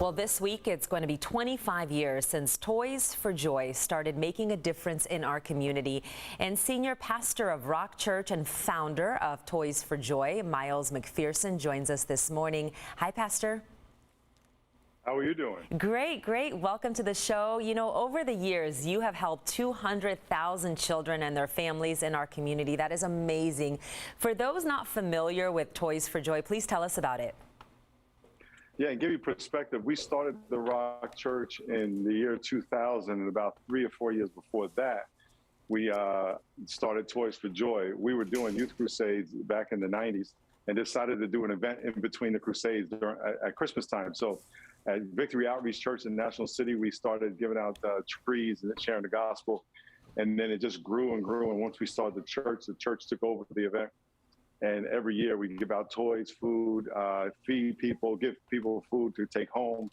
Well, this week it's going to be 25 years since Toys for Joy started making a difference in our community. And senior pastor of Rock Church and founder of Toys for Joy, Miles McPherson, joins us this morning. Hi, Pastor. How are you doing? Great, great. Welcome to the show. You know, over the years, you have helped 200,000 children and their families in our community. That is amazing. For those not familiar with Toys for Joy, please tell us about it. Yeah, and give you perspective, we started the Rock Church in the year 2000, and about 3 or 4 years before that, we started Toys for Joy. We were doing youth crusades back in the 90s and decided to do an event in between the crusades at Christmas time. So at Victory Outreach Church in National City, we started giving out trees and sharing the gospel. And then it just grew and grew. And once we started the church took over the event. And every year we give out toys, food, feed people, give people food to take home,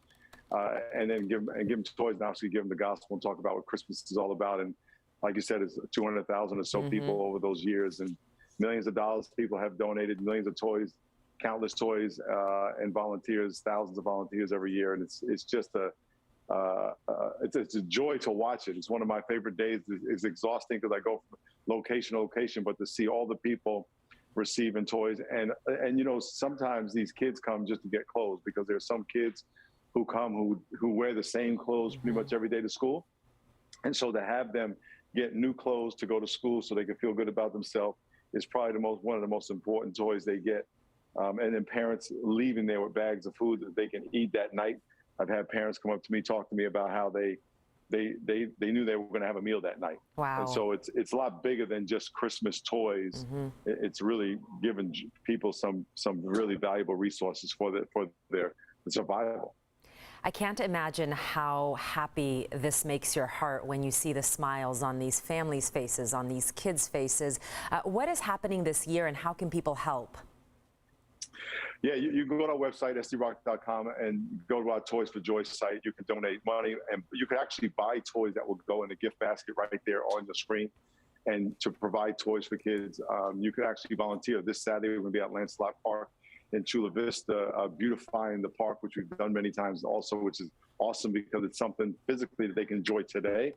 and then give them toys, and obviously give them the gospel and talk about what Christmas is all about. And like you said, it's 200,000 or so people over those years, and millions of dollars people have donated, millions of toys, countless toys, and volunteers, thousands of volunteers every year. And it's just it's a joy to watch it. It's one of my favorite days. It's exhausting because I go from location to location, but to see all the people receiving toys, and you know, sometimes these kids come just to get clothes, because there's some kids who come who wear the same clothes pretty much every day to school, and so to have them get new clothes to go to school so they can feel good about themselves is probably one of the most important toys they get. And then parents leaving there with bags of food that they can eat that night. I've had parents come up to me, talk to me about how they knew they were going to have a meal that night. Wow. And so it's a lot bigger than just Christmas toys. It's really giving people some really valuable resources for their survival. I can't imagine how happy this makes your heart when you see the smiles on these families' faces, on these kids' faces. What is happening this year, and how can people help? Yeah, you can go to our website, sdrock.com, and go to our Toys for Joy site. You can donate money, and you can actually buy toys that will go in the gift basket right there on the screen. And to provide toys for kids, you could actually volunteer. This Saturday, we're going to be at Lancelot Park in Chula Vista, beautifying the park, which we've done many times also, which is awesome because it's something physically that they can enjoy today.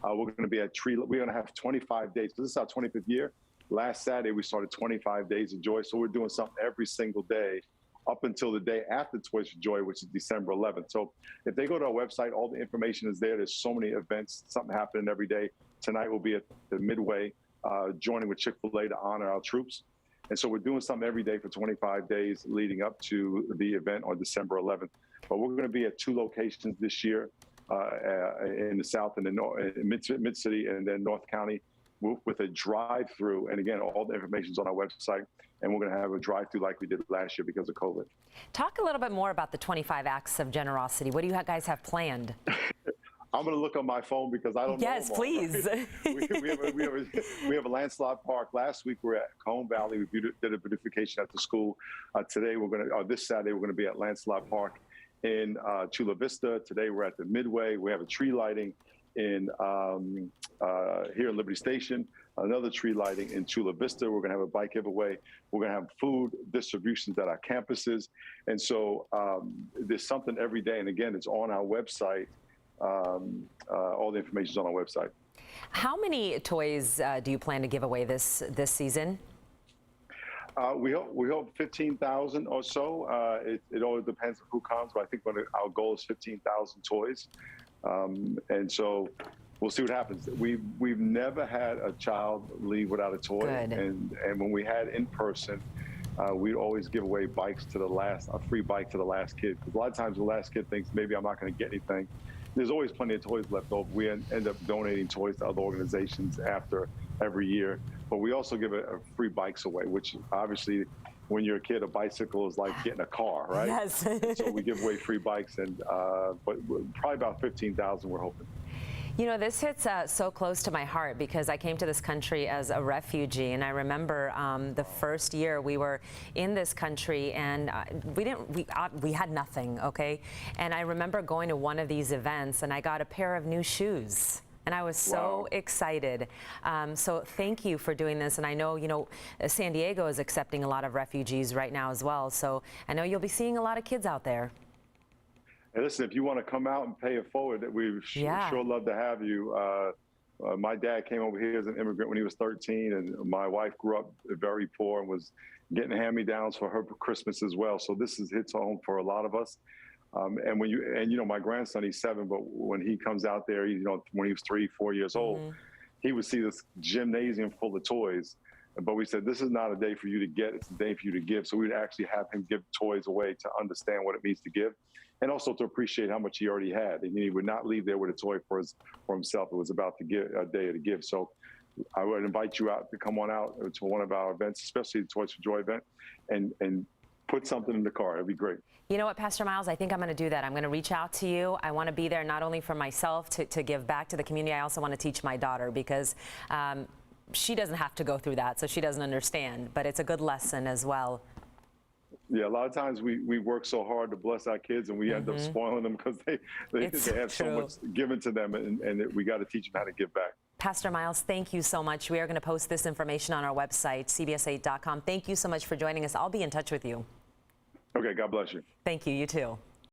We're going to be at we're going to have 25 days. So this is our 25th year. Last Saturday, we started 25 Days of Joy. So we're doing something every single day up until the day after Toys for Joy, which is December 11th. So if they go to our website, all the information is there. There's so many events, something happening every day. Tonight we'll be at the Midway, joining with Chick-fil-A to honor our troops. And so we're doing something every day for 25 days leading up to the event on December 11th. But we're going to be at 2 locations this year, in the South and the North, in Mid-City and then North County, with a drive-through. And again, all the information is on our website, and we're going to have a drive-through like we did last year because of COVID. Talk a little bit more about the 25 acts of generosity. What do you guys have planned? I'm going to look on my phone because I don't know. Yes, please. we have a Lancelot Park. Last week we were at Cone Valley. We did a beautification at the school. Today this Saturday we're going to be at Lancelot Park in Chula Vista. Today we're at the Midway. We have a tree lighting in here in Liberty Station, another tree lighting in Chula Vista. We're going to have a bike giveaway. We're going to have food distributions at our campuses. And so there's something every day. And again, it's on our website. All the information is on our website. How many toys do you plan to give away this season? We hope 15,000 or so. It always depends on who comes, but I think our goal is 15,000 toys. And so we'll see what happens. We've never had a child leave without a toy. Good. And when we had in person, we'd always give away bikes to a free bike to the last kid. Because a lot of times the last kid thinks maybe I'm not going to get anything. There's always plenty of toys left over. We end up donating toys to other organizations after every year. But we also give free bikes away, which obviously when you're a kid, a bicycle is like getting a car, right? Yes. So we give away free bikes, but probably about 15,000 we're hoping. You know, this hits so close to my heart because I came to this country as a refugee, and I remember the first year we were in this country, and we had nothing, okay? And I remember going to one of these events, and I got a pair of new shoes. And I was so excited. So thank you for doing this. And I know, you know, San Diego is accepting a lot of refugees right now as well. So I know you'll be seeing a lot of kids out there. Hey, listen, if you want to come out and pay it forward, we Yeah. sure love to have you. My dad came over here as an immigrant when he was 13, and my wife grew up very poor and was getting hand-me-downs for her Christmas as well. So this hits home for a lot of us. And my grandson, he's 7, but when he comes out there, when he was 3, 4 years old, he would see this gymnasium full of toys. But we said, this is not a day for you to get, it's a day for you to give. So we'd actually have him give toys away to understand what it means to give, and also to appreciate how much he already had. And he would not leave there with a toy for himself. It was about to give, a day to give. So I would invite you out to come on out to one of our events, especially the Toys for Joy event, and put something in the car. It'd be great. You know what, Pastor Miles, I think I'm going to do that. I'm going to reach out to you. I want to be there not only for myself to give back to the community. I also want to teach my daughter, because she doesn't have to go through that, so she doesn't understand. But it's a good lesson as well. Yeah, a lot of times we work so hard to bless our kids, and we end up spoiling them because they have so much given to them, and we got to teach them how to give back. Pastor Miles, thank you so much. We are going to post this information on our website, cbs8.com. Thank you so much for joining us. I'll be in touch with you. Okay, God bless you. Thank you. You too.